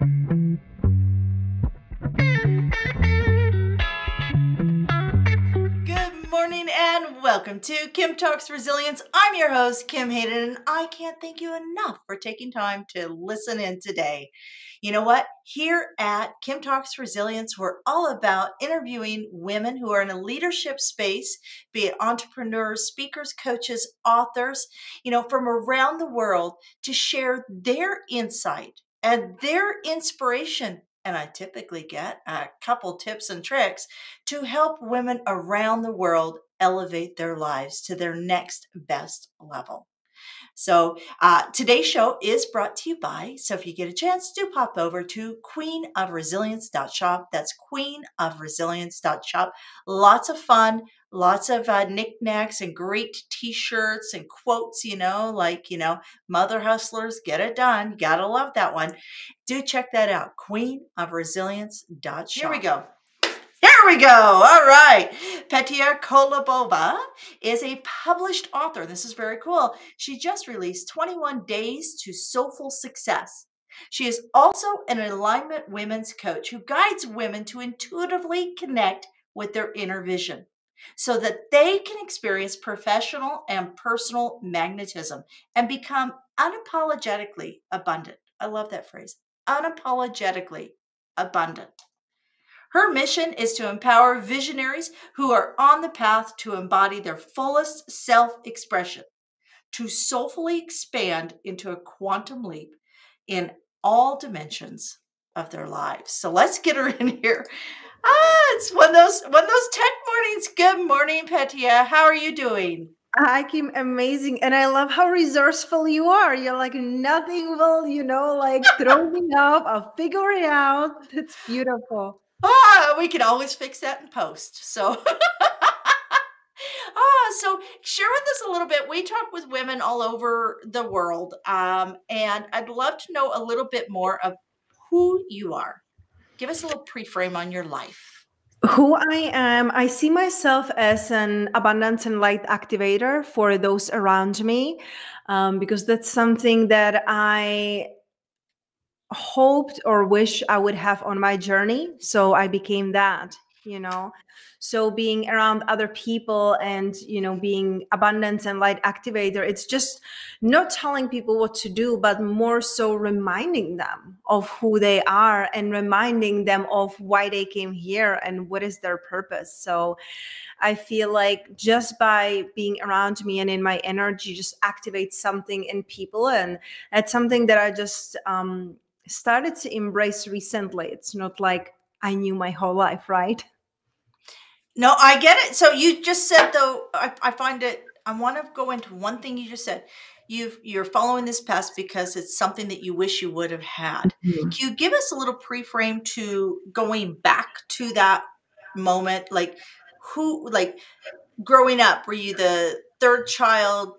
Good morning and welcome to Kim Talks Resilience. I'm your host, Kim Hayden, and I can't thank you enough for taking time to listen in today. You know what? Here at Kim Talks Resilience, we're all about interviewing women who are in a leadership space, be it entrepreneurs, speakers, coaches, authors, from around the world to share their insight and their inspiration. And I typically get a couple tips and tricks to help women around the world elevate their lives to their next best level. So today's show is brought to you by, so if you get a chance, do pop over to queenofresilience.shop. That's queenofresilience.shop. Lots of fun, lots of knickknacks and great t-shirts and quotes, mother hustlers, get it done. Gotta love that one. Do check that out, queenofresilience.shop. Here we go. All right. Petia Kolibova is a published author. This is very cool. She just released 21 Days to Soulful Success. She is also an alignment women's coach who guides women to intuitively connect with their inner vision so that they can experience professional and personal magnetism and become unapologetically abundant. I love that phrase. Unapologetically abundant. Her mission is to empower visionaries who are on the path to embody their fullest self-expression, to soulfully expand into a quantum leap in all dimensions of their lives. So let's get her in here. It's one of those tech mornings. Good morning, Petia. How are you doing? Hi, Kim. Amazing. And I love how resourceful you are. You're like, nothing will, throw me off. I'll figure it out. It's beautiful. We can always fix that in post. So so share with us a little bit. We talk with women all over the world, and I'd love to know a little bit more of who you are. Give us a little pre-frame on your life. Who I am, I see myself as an abundance and light activator for those around me, because that's something that I hoped or wish I would have on my journey. So I became that. So being around other people and being abundance and light activator, it's just not telling people what to do, but more so reminding them of who they are and reminding them of why they came here and what is their purpose. So I feel like just by being around me and in my energy just activates something in people, and that's something that I just started to embrace recently. It's not like I knew my whole life, right? No, I get it. So you just said, though, I find it, I want to go into one thing you just said. You're following this path because it's something that you wish you would have had. Mm-hmm. Can you give us a little pre-frame to going back to that moment? Like growing up, were you the third child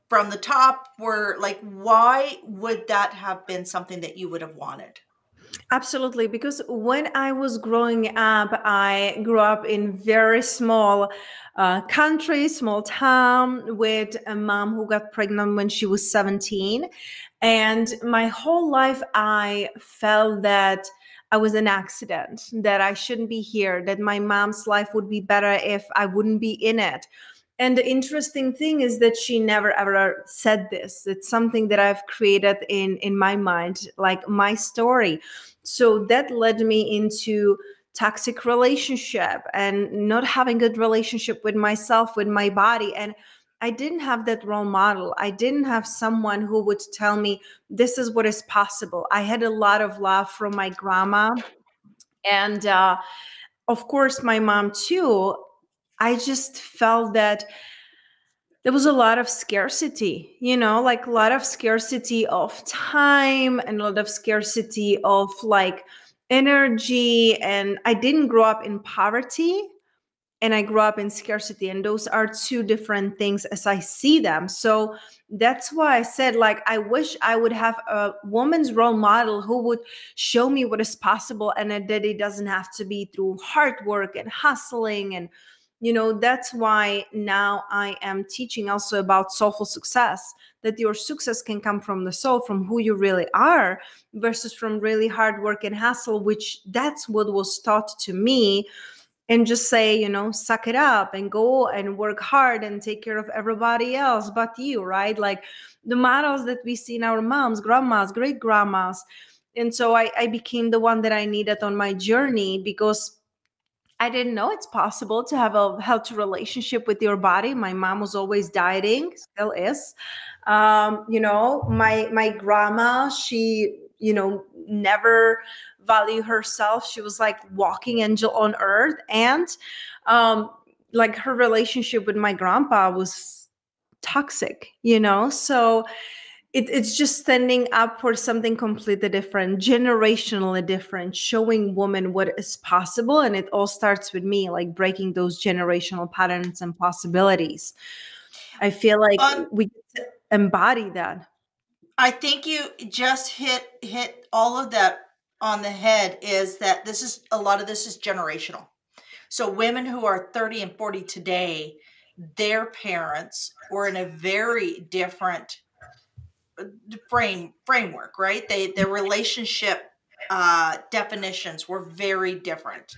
from the top? Why would that have been something that you would have wanted? Absolutely, because when I was growing up, I grew up in very small country, small town, with a mom who got pregnant when she was 17. And my whole life, I felt that I was an accident, that I shouldn't be here, that my mom's life would be better if I wouldn't be in it. And the interesting thing is that she never ever said this. It's something that I've created in my mind, like my story. So that led me into toxic relationship and not having good relationship with myself, with my body. And I didn't have that role model. I didn't have someone who would tell me this is what is possible. I had a lot of love from my grandma and of course my mom too. I just felt that there was a lot of scarcity, like a lot of scarcity of time and a lot of scarcity of like energy. And I didn't grow up in poverty and I grew up in scarcity. And those are two different things as I see them. So that's why I said, like, I wish I would have a woman's role model who would show me what is possible and that it doesn't have to be through hard work and hustling and that's why now I am teaching also about soulful success, that your success can come from the soul, from who you really are, versus from really hard work and hustle, which that's what was taught to me. And just say, suck it up and go and work hard and take care of everybody else but you, right? Like the models that we see in our moms, grandmas, great grandmas. And so I became the one that I needed on my journey, because I didn't know it's possible to have a healthy relationship with your body. My mom was always dieting, still is. My grandma, she, never value herself. She was like walking angel on earth. And like her relationship with my grandpa was toxic, so it's just standing up for something completely different, generationally different, showing women what is possible. And it all starts with me, like breaking those generational patterns and possibilities. I feel like Um, we get to embody that. I think you just hit all of that on the head. Is that this is a lot of this is generational. So women who are 30 and 40 today, their parents were in a very different framework, right? Their relationship definitions were very different.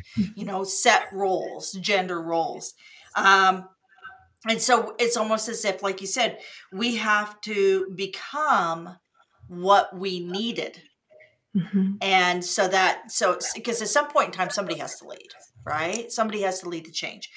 Set roles, gender roles. And so it's almost as if, like you said, we have to become what we needed. Mhm. And so because at some point in time, somebody has to lead, right? Somebody has to lead the change.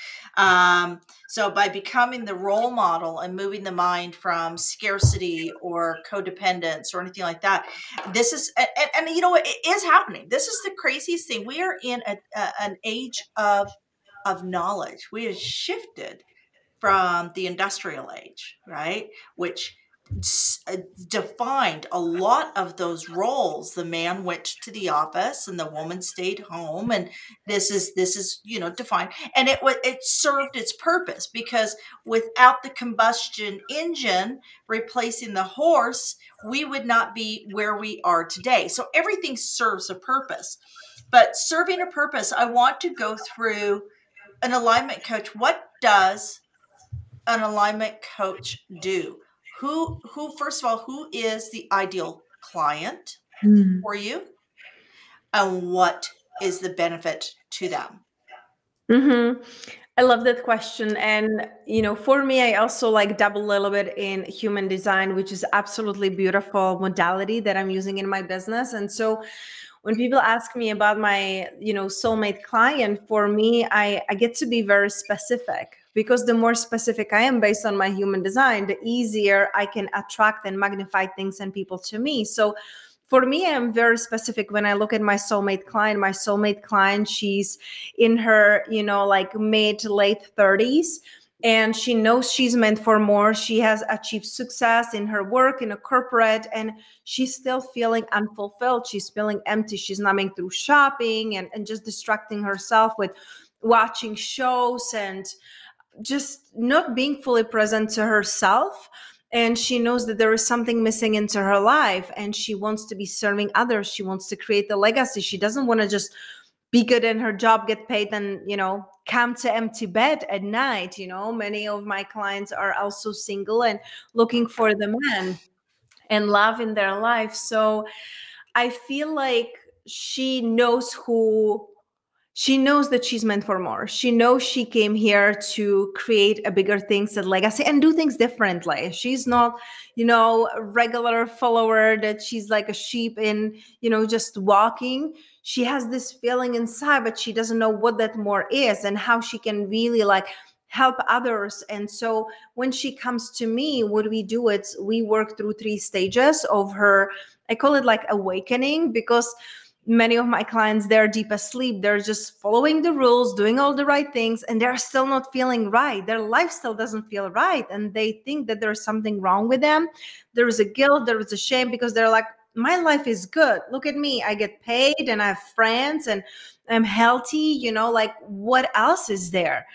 So by becoming the role model and moving the mind from scarcity or codependence or anything like that, this is, and it is happening. This is the craziest thing. We are in an age of knowledge. We have shifted from the industrial age, right? Which defined a lot of those roles. The man went to the office and the woman stayed home, and this is defined, and it served its purpose, because without the combustion engine replacing the horse, we would not be where we are today. So everything serves a purpose. But serving a purpose, I want to go through an alignment coach. What does an alignment coach do? Who first of all, who is the ideal client for you, and what is the benefit to them? Mm-hmm. I love that question. And, for me, I also like dabble a little bit in human design, which is absolutely beautiful modality that I'm using in my business. And so when people ask me about my, soulmate client, for me, I get to be very specific, because the more specific I am based on my human design, the easier I can attract and magnify things and people to me. So for me, I'm very specific when I look at my soulmate client. My soulmate client, she's in her, like mid to late 30s. And she knows she's meant for more. She has achieved success in her work in a corporate, and she's still feeling unfulfilled. She's feeling empty. She's numbing through shopping and just distracting herself with watching shows and just not being fully present to herself. And she knows that there is something missing into her life, and she wants to be serving others. She wants to create a legacy. She doesn't want to just be good in her job, get paid, and come to empty bed at night. Many of my clients are also single and looking for the man and love in their life. So I feel like she knows that she's meant for more. She knows she came here to create a bigger things and legacy and do things differently. She's not, a regular follower that she's like a sheep in, just walking. She has this feeling inside, but she doesn't know what that more is and how she can really like help others. And so when she comes to me, what we do is we work through 3 stages of her, I call it like awakening, because many of my clients, they're deep asleep. They're just following the rules, doing all the right things, and they're still not feeling right. Their life still doesn't feel right. And they think that there's something wrong with them. There is a guilt, there is a shame, because they're like, my life is good. Look at me. I get paid and I have friends and I'm healthy. Like what else is there?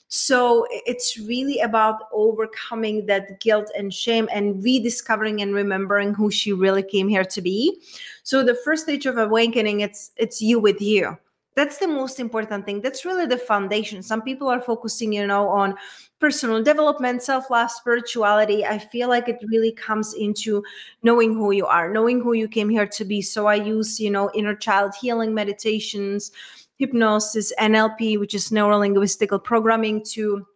So it's really about overcoming that guilt and shame and rediscovering and remembering who she really came here to be. So the first stage of awakening, it's you with you. That's the most important thing. That's really the foundation. Some people are focusing, on personal development, self-love, spirituality. I feel like it really comes into knowing who you are, knowing who you came here to be. So I use, inner child healing meditations, hypnosis, NLP, which is neuro-linguistical programming, to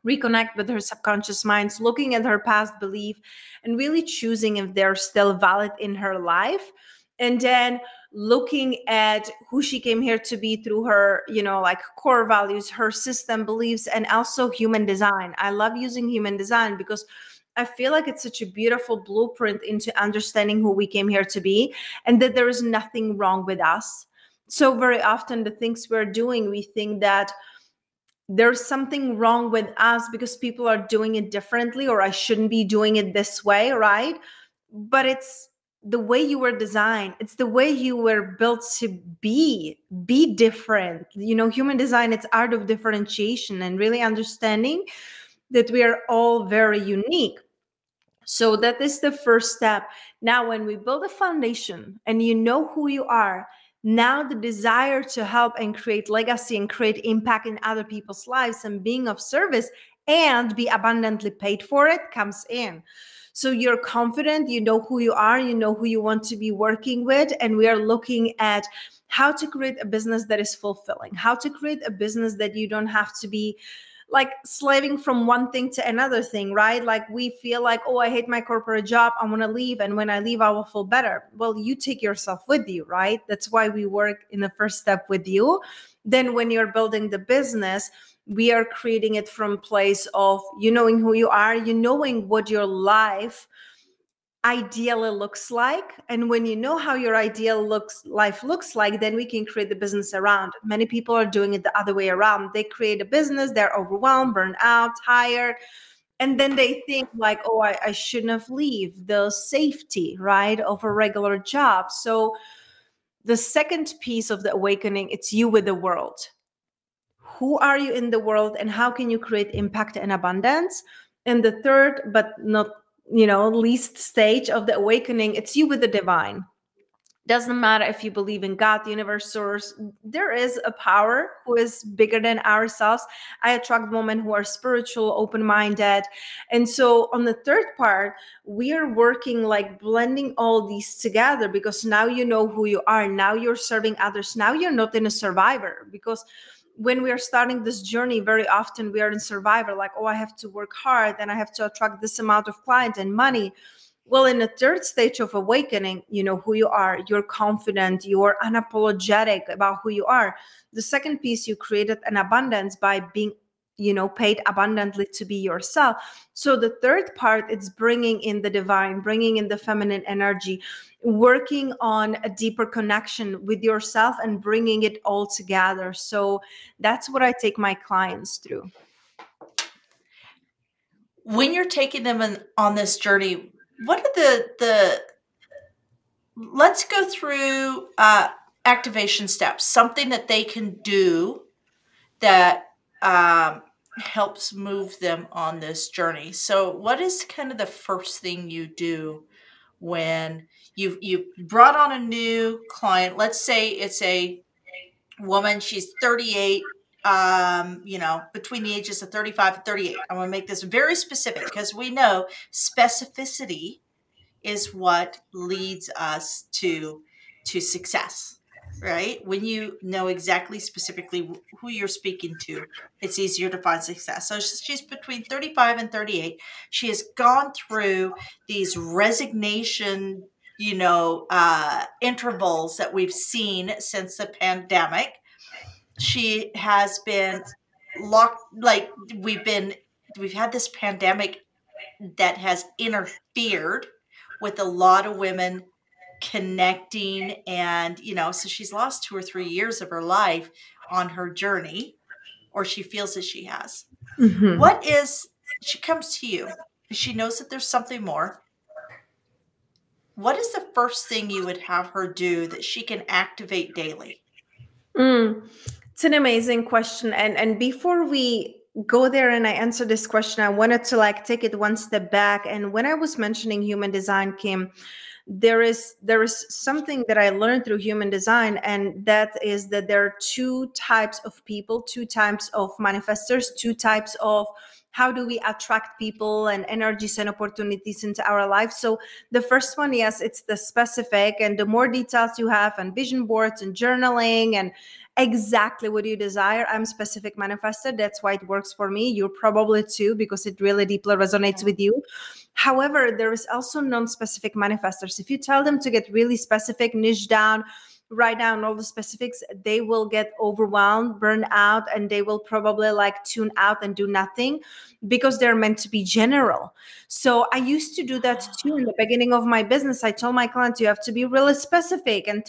reconnect with her subconscious minds, looking at her past belief and really choosing if they're still valid in her life. And then looking at who she came here to be through her, like core values, her system beliefs, and also human design. I love using human design because I feel like it's such a beautiful blueprint into understanding who we came here to be, and that there is nothing wrong with us. So very often the things we're doing, we think that there's something wrong with us because people are doing it differently, or I shouldn't be doing it this way, right? But it's the way you were designed. It's the way you were built to be different. Human design, it's art of differentiation and really understanding that we are all very unique. So that is the first step. Now, when we build a foundation and you know who you are, now the desire to help and create legacy and create impact in other people's lives and being of service and be abundantly paid for it comes in. So you're confident, you know who you are, you know who you want to be working with. And we are looking at how to create a business that is fulfilling, how to create a business that you don't have to be like slaving from one thing to another thing, right? Like we feel like, oh, I hate my corporate job, I want to leave. And when I leave, I will feel better. Well, you take yourself with you, right? That's why we work in the first step with you. Then when you're building the business, we are creating it from place of you knowing who you are, you knowing what your life ideally looks like. And when you know how your life looks like, then we can create the business around. Many people are doing it the other way around. They create a business, they're overwhelmed, burned out, tired, and then they think like, oh, I shouldn't have leave the safety, right, of a regular job. So the second piece of the awakening, it's you with the world. Who are you in the world and how can you create impact and abundance? And the third, but not least stage of the awakening, it's you with the divine. Doesn't matter if you believe in God, the universe, source. There is a power who is bigger than ourselves. I attract women who are spiritual, open-minded. And so on the third part, we are working like blending all these together, because now you know who you are. Now you're serving others. Now you're not in a survivor, because when we are starting this journey, very often we are in survivor, like, oh, I have to work hard and I have to attract this amount of client and money. Well, in the third stage of awakening, you know who you are, you're confident, you're unapologetic about who you are. The second piece, you created an abundance by being paid abundantly to be yourself. So the third part, it's bringing in the divine, bringing in the feminine energy, working on a deeper connection with yourself and bringing it all together. So that's what I take my clients through. When you're taking them on this journey, what are the let's go through activation steps, something that they can do that helps move them on this journey. So what is kind of the first thing you do when you brought on a new client? Let's say it's a woman, she's 38, between the ages of 35 and 38. I want to make this very specific because we know specificity is what leads us to success. Right? When you know exactly specifically who you're speaking to, it's easier to find success. So she's between 35 and 38. She has gone through these resignation, intervals that we've seen since the pandemic. She has been locked, like we've had this pandemic that has interfered with a lot of women connecting, and so she's lost 2 or 3 years of her life on her journey, or she feels that she has. Mm-hmm. She comes to you, she knows that there's something more. What is the first thing you would have her do that she can activate daily? It's an amazing question, and before we go there and I answer this question, I wanted to take it one step back. And when I was mentioning human design, Kim, there is something that I learned through human design, and that is that there are two types of people, two types of manifestors, two types of how do we attract people and energies and opportunities into our life. So the first one, yes, it's the specific, and the more details you have and vision boards and journaling and exactly what you desire. I'm specific manifested. That's why it works for me. You're probably too, because it really deeply resonates with you. However, there is also non-specific manifestors. If you tell them to get really specific, niche down, write down all the specifics, they will get overwhelmed, burn out, and they will probably like tune out and do nothing because they're meant to be general. So I used to do that too in the beginning of my business. I told my clients, you have to be really specific, and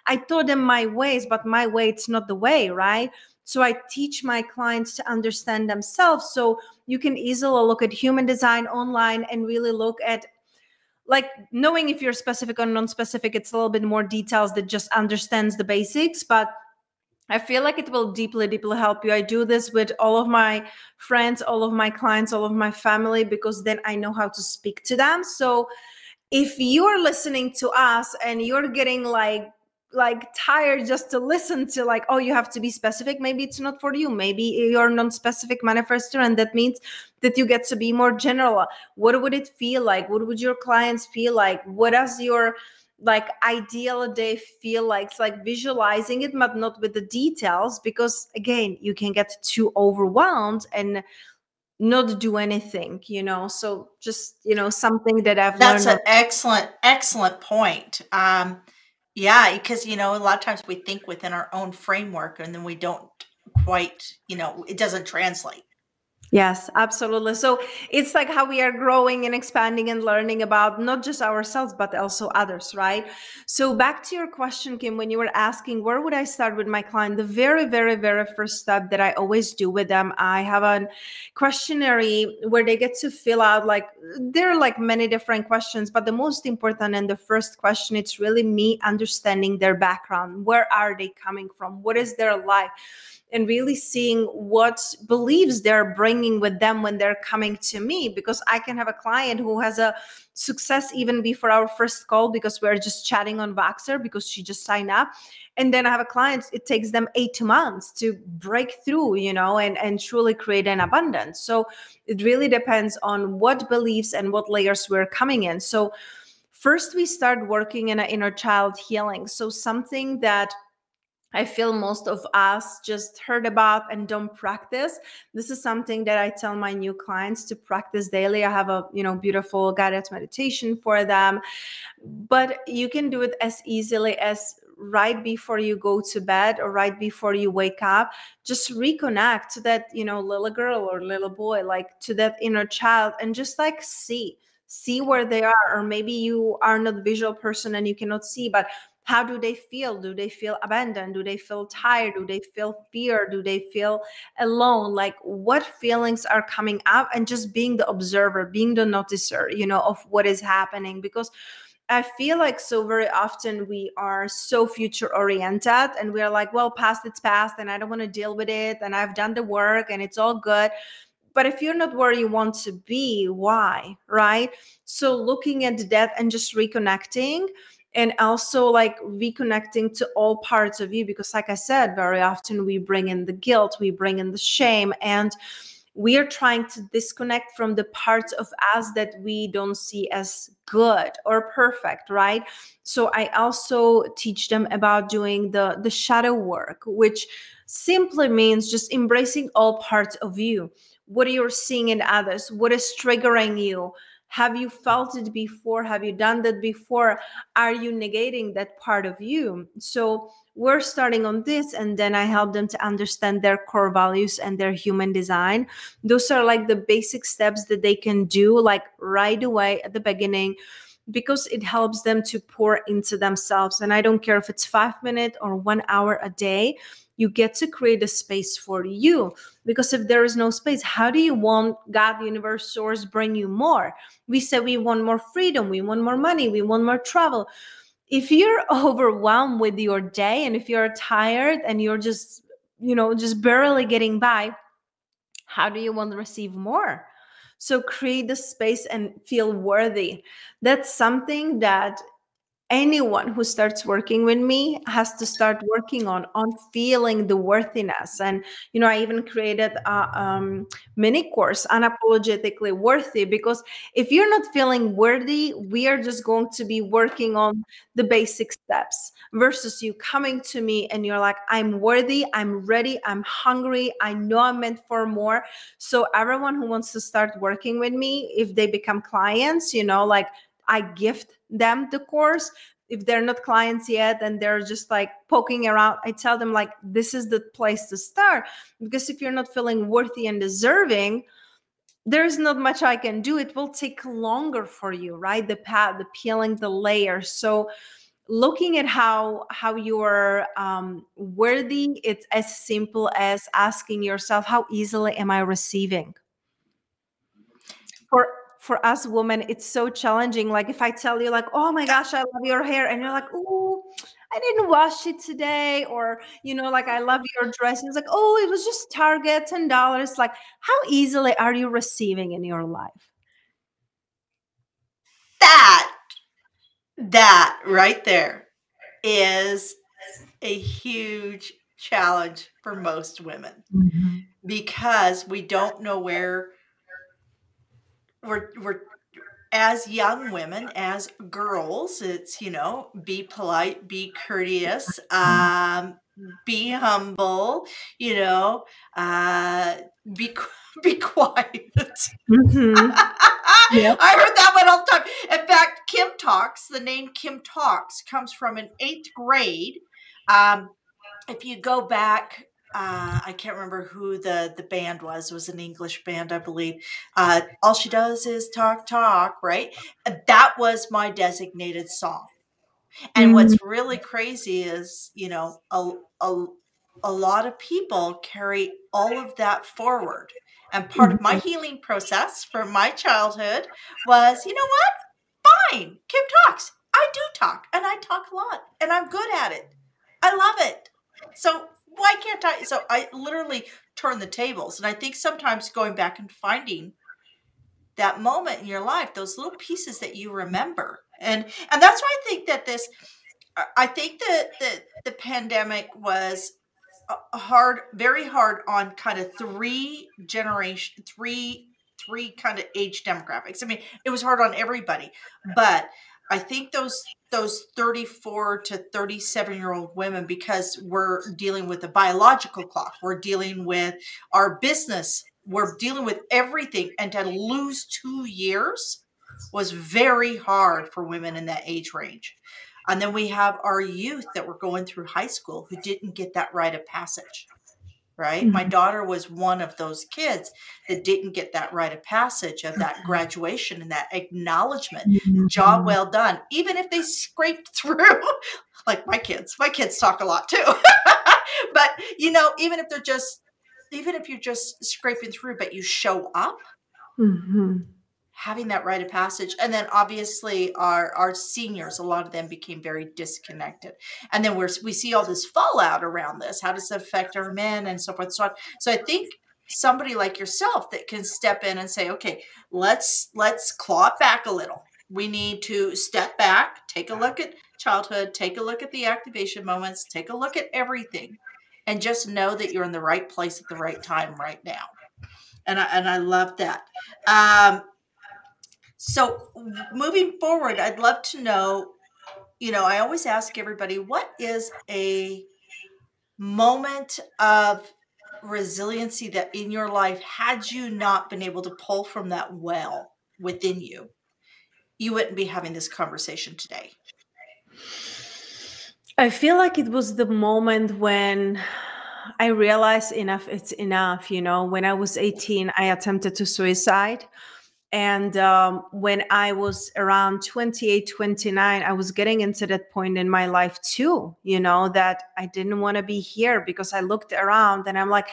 I told them my ways, but my way, it's not the way, right? So I teach my clients to understand themselves. So you can easily look at human design online and really look at, like, knowing if you're specific or non-specific, it's a little bit more details that just understands the basics, but I feel like it will deeply, deeply help you. I do this with all of my friends, all of my clients, all of my family, because then I know how to speak to them. So if you're listening to us and you're getting like tired just to listen to, like, oh, you have to be specific, maybe it's not for you. Maybe you're non-specific manifestor, and that means that you get to be more general. What would it feel like? What would your clients feel like? What does your like ideal day feel like? It's like visualizing it, but not with the details, because again, you can get too overwhelmed and not do anything, so just something that I've That's learned. an excellent point. Yeah, because a lot of times we think within our own framework, and then we don't quite, it doesn't translate. Yes, absolutely. So it's like how we are growing and expanding and learning about not just ourselves, but also others, right? So back to your question, Kim, when you were asking, where would I start with my client? The very, very, very first step that I always do with them, I have a questionnaire where they get to fill out, like, there are like many different questions, but the most important and the first question, it's really me understanding their background. Where are they coming from? What is their life? And really seeing what beliefs they're bringing with them when they're coming to me, because I can have a client who has a success even before our first call, because we're just chatting on Voxer, because she just signed up. And then I have a client, it takes them 8 months to break through, and truly create an abundance. So it really depends on what beliefs and what layers we're coming in. So first we start working in an inner child healing. So something that I feel most of us just heard about and don't practice. This is something that I tell my new clients to practice daily. I have a, beautiful guided meditation for them, but you can do it as easily as right before you go to bed or right before you wake up. Just reconnect to that, little girl or little boy, like to that inner child, and just like see where they are. Or maybe you are not a visual person and you cannot see, but how do they feel? Do they feel abandoned? Do they feel tired? Do they feel fear? Do they feel alone? Like, what feelings are coming up? And just being the observer, being the noticer, of what is happening. Because I feel like so very often we are so future oriented, and we are like, well, past, it's past, and I don't want to deal with it, and I've done the work and it's all good. But if you're not where you want to be, why? Right? So looking at that and just reconnecting, and also like reconnecting to all parts of you, because like I said, very often we bring in the guilt, we bring in the shame, and we are trying to disconnect from the parts of us that we don't see as good or perfect, right? So I also teach them about doing the shadow work, which simply means just embracing all parts of you. What are you seeing in others? What is triggering you? Have you felt it before? Have you done that before? Are you negating that part of you? So we're starting on this, and then I help them to understand their core values and their human design. Those are like the basic steps that they can do like right away at the beginning, because it helps them to pour into themselves. And I don't care if it's 5 minutes or 1 hour a day, you get to create a space for you. Because if there is no space, how do you want God, the universe, source bring you more? We say we want more freedom, we want more money, we want more travel. If you're overwhelmed with your day, and if you're tired and you're just barely getting by, how do you want to receive more? So create the space and feel worthy. That's something that anyone who starts working with me has to start working on feeling the worthiness. And I even created a mini course, Unapologetically Worthy, because if you're not feeling worthy, we are just going to be working on the basic steps versus you coming to me and you're like, I'm worthy, I'm ready, I'm hungry, I know I'm meant for more. So everyone who wants to start working with me, if they become clients, like, I gift them the course. If they're not clients yet and they're just like poking around, I tell them, like, this is the place to start. Because if you're not feeling worthy and deserving, there's not much I can do. It will take longer for you, right? The path, the peeling the layers. So looking at how you're worthy, it's as simple as asking yourself, how easily am I receiving? For us women, it's so challenging. Like, if I tell you, like, oh my gosh, I love your hair, and you're like, oh, I didn't wash it today, or like, I love your dress, and it's like, oh, it was just Target, $10. Like, how easily are you receiving in your life? That right there is a huge challenge for most women, because we don't know where we're as young women, as girls. It's, be polite, be courteous, be humble, uh, be be quiet. Yep. I heard that one all the time. In fact, Kim Talks, the name Kim Talks comes from an 8th grade. If you go back, I can't remember who the band was. It was an English band, I believe. All she does is talk, talk, right? That was my designated song. And what's really crazy is, a lot of people carry all of that forward. And part of my healing process from my childhood was, you know what? Fine. Kim talks. I do talk, and I talk a lot, and I'm good at it. I love it. So why can't I? So I literally turn the tables. And I think sometimes going back and finding that moment in your life, those little pieces that you remember. And that's why I think that I think that the pandemic was hard, very hard on kind of three kind of age demographics. I mean, it was hard on everybody, but I think those 34 to 37-year-old women, because we're dealing with a biological clock, we're dealing with our business, we're dealing with everything, and to lose 2 years was very hard for women in that age range. And then we have our youth that were going through high school who didn't get that rite of passage, right? My daughter was one of those kids that didn't get that rite of passage of that graduation and that acknowledgement. Job well done. Even if they scraped through, like my kids talk a lot too. But, even if you're just scraping through, but you show up, having that rite of passage. And then obviously our seniors, a lot of them became very disconnected. And then we see all this fallout around this. How does it affect our men and so forth? So I think somebody like yourself that can step in and say, okay, let's claw it back a little. We need to step back, take a look at childhood, take a look at the activation moments, take a look at everything, and just know that you're in the right place at the right time right now. And I love that. So moving forward, I'd love to know, I always ask everybody, what is a moment of resiliency that in your life, had you not been able to pull from that well within you, you wouldn't be having this conversation today? I feel like it was the moment when I realized enough, it's enough. When I was 18, I attempted to suicide. And when I was around 28, 29, I was getting into that point in my life too, that I didn't want to be here, because I looked around and I'm like,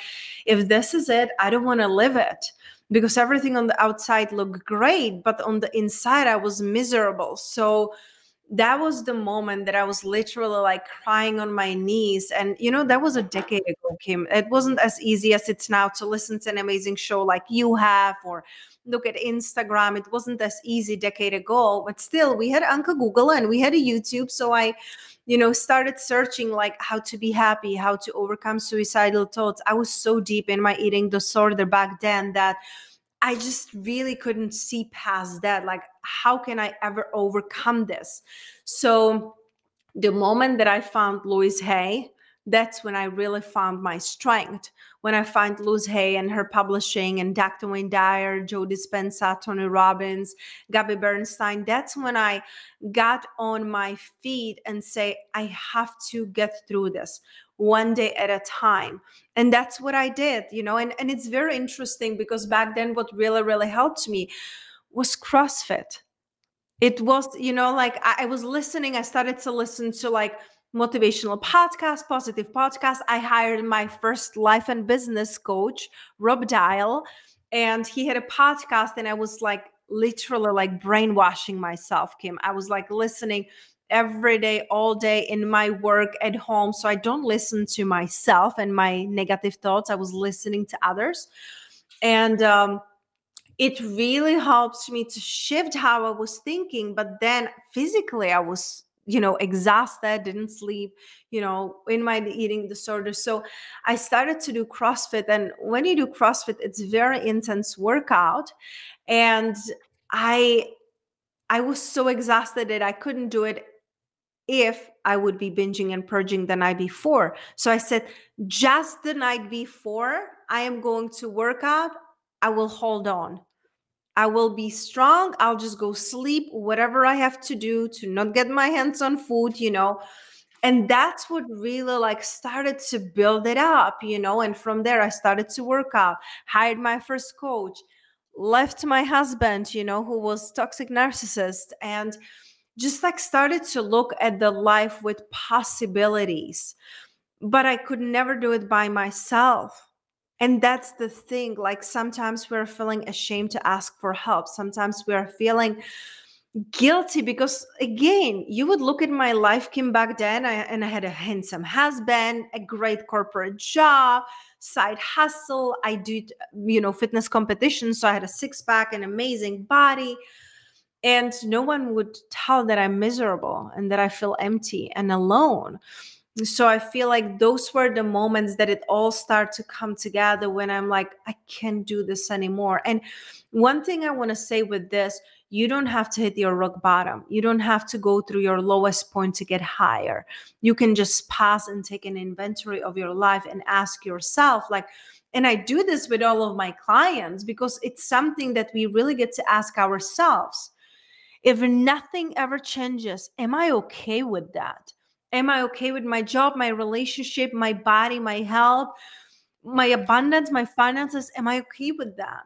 if this is it, I don't want to live it, because everything on the outside looked great, but on the inside, I was miserable. So that was the moment that I was literally like crying on my knees. And, that was a decade ago, Kim. It wasn't as easy as it's now to listen to an amazing show like you have, or look at Instagram. It wasn't as easy a decade ago, but still, we had Uncle Google and we had a YouTube. So I, started searching like how to be happy, how to overcome suicidal thoughts. I was so deep in my eating disorder back then that I just really couldn't see past that. Like, how can I ever overcome this? So the moment that I found Louise Hay, that's when I really found my strength. When I find Louise Hay and her publishing, and Dr. Wayne Dyer, Joe Dispenza, Tony Robbins, Gabby Bernstein, that's when I got on my feet and say, I have to get through this one day at a time. And that's what I did, and it's very interesting because back then what really, really helped me was CrossFit. It was, like I was listening, I started to listen to like motivational podcasts, positive podcasts. I hired my first life and business coach, Rob Dial, and he had a podcast, and I was like literally like brainwashing myself, Kim. I was like listening every day, all day, in my work, at home. So I don't listen to myself and my negative thoughts. I was listening to others. And it really helps me to shift how I was thinking. But then physically, I was, exhausted, didn't sleep, in my eating disorder. So I started to do CrossFit. And when you do CrossFit, it's very intense workout. And I was so exhausted that I couldn't do it if I would be binging and purging the night before. So I said, just the night before I am going to work out, I will hold on. I will be strong. I'll just go sleep, whatever I have to do to not get my hands on food, And that's what really like started to build it up, And from there, I started to work out, hired my first coach, left my husband, who was toxic narcissist, and just like started to look at the life with possibilities. But I could never do it by myself. And that's the thing. Like sometimes we're feeling ashamed to ask for help. Sometimes we are feeling guilty because, again, you would look at my life, Kim, back then, and I had a handsome husband, a great corporate job, side hustle. I did, fitness competitions. So I had a six pack, an amazing body. And no one would tell that I'm miserable and that I feel empty and alone. So I feel like those were the moments that it all started to come together when I'm like, I can't do this anymore. And one thing I want to say with this, you don't have to hit your rock bottom. You don't have to go through your lowest point to get higher. You can just pause and take an inventory of your life and ask yourself, like, and I do this with all of my clients because it's something that we really get to ask ourselves. If nothing ever changes, am I okay with that? Am I okay with my job, my relationship, my body, my health, my abundance, my finances? Am I okay with that?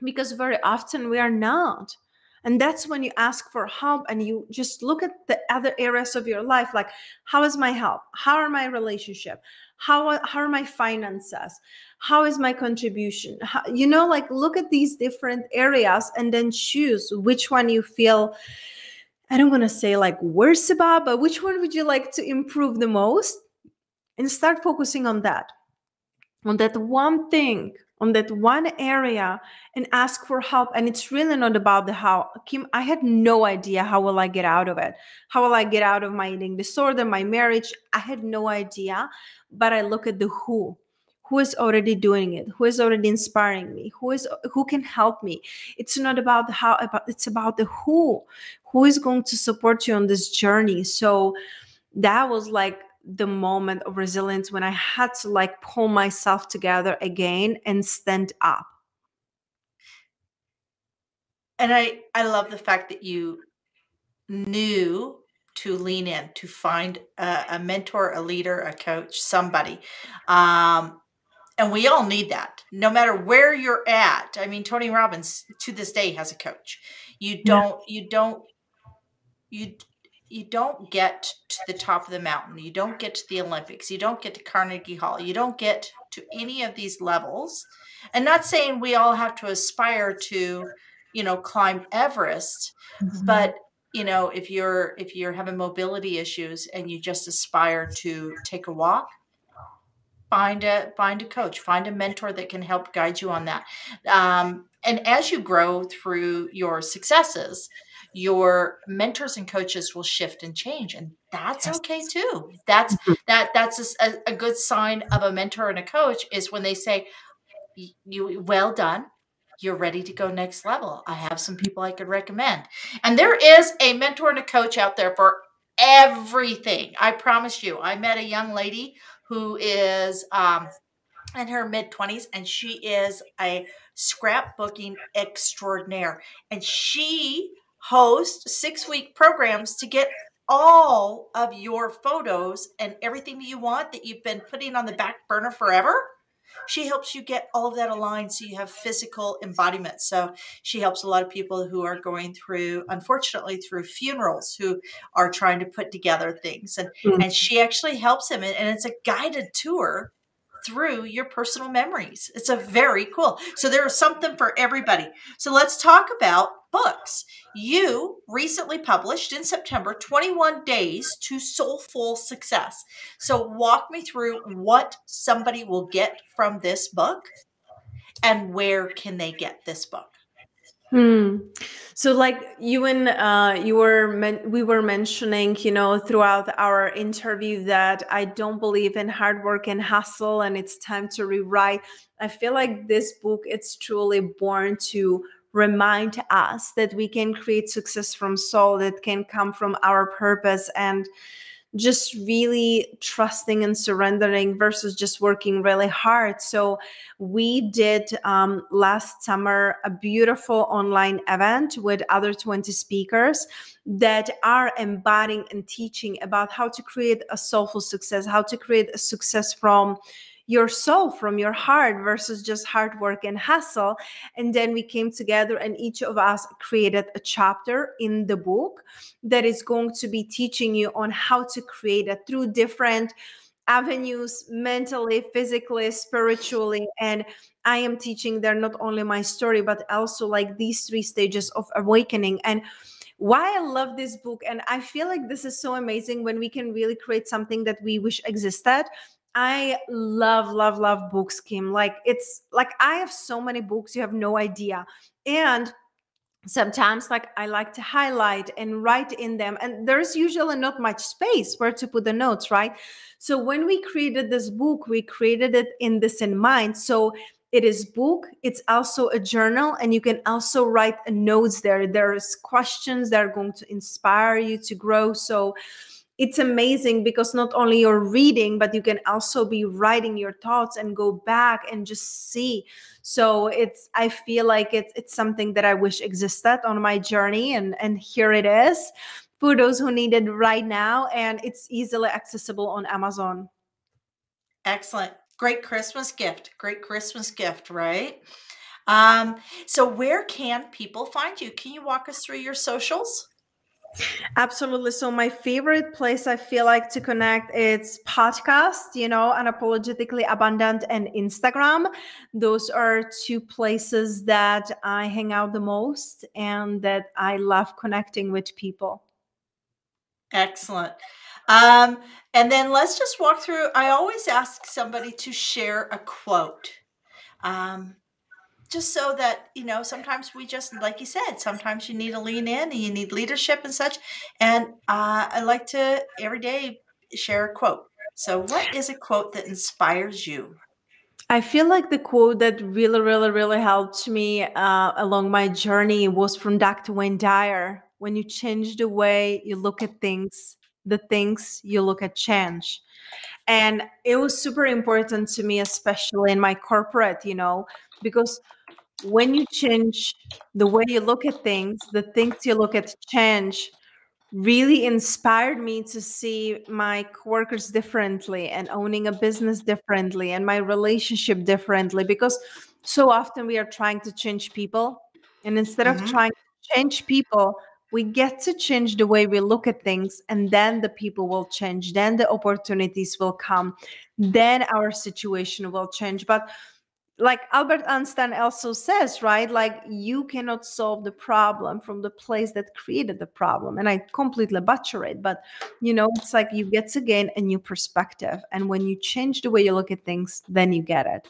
Because very often we are not. And that's when you ask for help and you just look at the other areas of your life, like, how is my health? How are my relationship? How are my finances? How is my contribution? Like look at these different areas and then choose which one you feel, I don't want to say like worse about, but which one would you like to improve the most? And start focusing on that one thing, on that one area, and ask for help. And it's really not about the how. Kim, I had no idea how will I get out of it. How will I get out of my eating disorder, my marriage? I had no idea, but I look at the who. Who is already doing it? Who is already inspiring me? Who can help me? It's not about the how, it's about the who. Who is going to support you on this journey? So that was like the moment of resilience when I had to like pull myself together again and stand up. And I love the fact that you knew to lean in, to find a mentor, a leader, a coach, somebody. And we all need that, no matter where you're at. I mean, Tony Robbins to this day has a coach. You don't get to the top of the mountain. You don't get to the Olympics. You don't get to Carnegie Hall. You don't get to any of these levels. And not saying we all have to aspire to, climb Everest, but if you're having mobility issues and you just aspire to take a walk, find a coach, find a mentor that can help guide you on that. And as you grow through your successes, your mentors and coaches will shift and change, and that's Yes. okay too. That's a good sign of a mentor and a coach is when they say, you well done, you're ready to go next level. I have some people I could recommend. And there is a mentor and a coach out there for everything. I promise you. I met a young lady who is in her mid-20s, and she is a scrapbooking extraordinaire. And she hosts 6-week programs to get all of your photos and everything that you want that you've been putting on the back burner forever. She helps you get all of that aligned so you have physical embodiment. So she helps a lot of people who are going through, unfortunately, through funerals, who are trying to put together things. And she actually helps them. And it's a guided tour through your personal memories. It's a very cool. So there is something for everybody. So let's talk about books. You recently published in September 21 Days to Soulful Success. So walk me through what somebody will get from this book and where can they get this book? So like we were mentioning, throughout our interview that I don't believe in hard work and hustle and it's time to rewrite. I feel like this book, it's truly born to remind us that we can create success from soul, that can come from our purpose, and just really trusting and surrendering versus just working really hard. So we did last summer a beautiful online event with other 20 speakers that are embodying and teaching about how to create a soulful success, how to create a success from your soul, from your heart, versus just hard work and hustle. And then we came together and each of us created a chapter in the book that is going to be teaching you on how to create it through different avenues, mentally, physically, spiritually. And I am teaching there not only my story, but also like these 3 stages of awakening. And why I love this book, and I feel like this is so amazing when we can really create something that we wish existed. I love books, Kim. Like, it's like I have so many books, you have no idea. And sometimes like I like to highlight and write in them, and there's usually not much space where to put the notes, right? So when we created this book, we created it in mind. So it is book, it's also a journal, and you can also write notes there. There's questions that are going to inspire you to grow. So it's amazing because not only you're reading, but you can also be writing your thoughts and go back and just see. So I feel like it's something that I wish existed on my journey, and here it is for those who need it right now, and it's easily accessible on Amazon. Excellent. Great Christmas gift. Great Christmas gift, right? So where can people find you? Can you walk us through your socials? Absolutely. So my favorite place I feel like to connect, it's podcast, Unapologetically Abundant, and Instagram. Those are 2 places that I hang out the most and that I love connecting with people. Excellent. And then let's just walk through. I always ask somebody to share a quote. Just so that, sometimes we just, like you said, sometimes you need to lean in and you need leadership and such. And I like to every day share a quote. So what is a quote that inspires you? I feel like the quote that really helped me along my journey was from Dr. Wayne Dyer. When you change the way you look at things, the things you look at change. And it was super important to me, especially in my corporate, because when you change the way you look at things, the things you look at change, really inspired me to see my coworkers differently and owning a business differently and my relationship differently, because so often we are trying to change people, and instead of Mm-hmm. trying to change people, we get to change the way we look at things, and then the people will change, then the opportunities will come, then our situation will change. But like Albert Einstein also says, right? Like, you cannot solve the problem from the place that created the problem. And I completely butcher it, but it's like you get to gain a new perspective. And when you change the way you look at things, then you get it.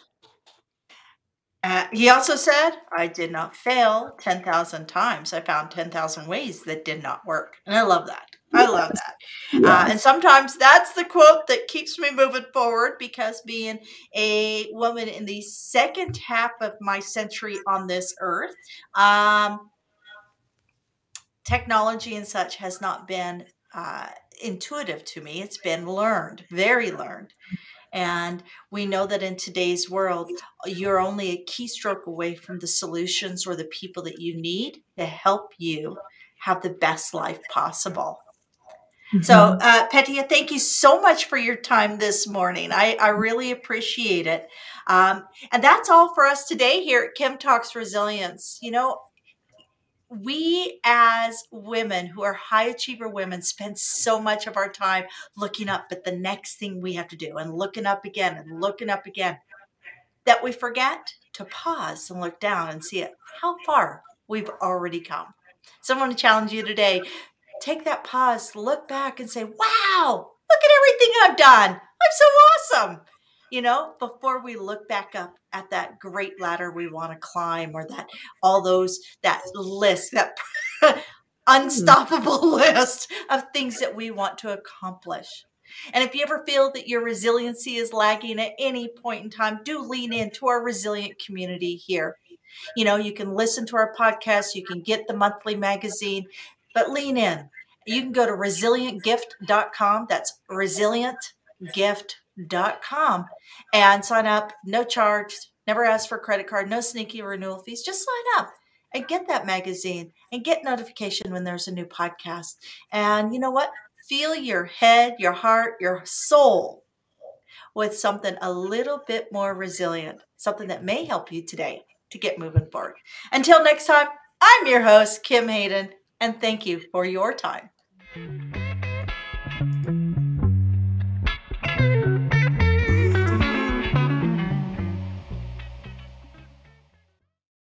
He also said, I did not fail 10,000 times. I found 10,000 ways that did not work. And I love that. I love Yes. that. Yes. And sometimes that's the quote that keeps me moving forward, because being a woman in the second half of my century on this earth, technology and such has not been intuitive to me. It's been learned, very learned. And we know that in today's world, you're only a keystroke away from the solutions or the people that you need to help you have the best life possible. So, Petia, thank you so much for your time this morning. I really appreciate it. And that's all for us today here at Kim Talks Resilience. We as women who are high achiever women spend so much of our time looking up at the next thing we have to do, and looking up again and looking up again, that we forget to pause and look down and see how far we've already come. So I want to challenge you today. Take that pause, look back and say, wow, look at everything I've done. I'm so awesome. Before we look back up at that great ladder we want to climb, or that list, that unstoppable list of things that we want to accomplish. And if you ever feel that your resiliency is lagging at any point in time, do lean into our resilient community here. You can listen to our podcast, you can get the monthly magazine, but lean in. You can go to resilientgift.com. That's resilientgift.com and sign up. No charge, never ask for a credit card, no sneaky renewal fees. Just sign up and get that magazine and get notification when there's a new podcast. And you know what? Fill your head, your heart, your soul with something a little bit more resilient, something that may help you today to get moving forward. Until next time, I'm your host, Kim Hayden, and thank you for your time.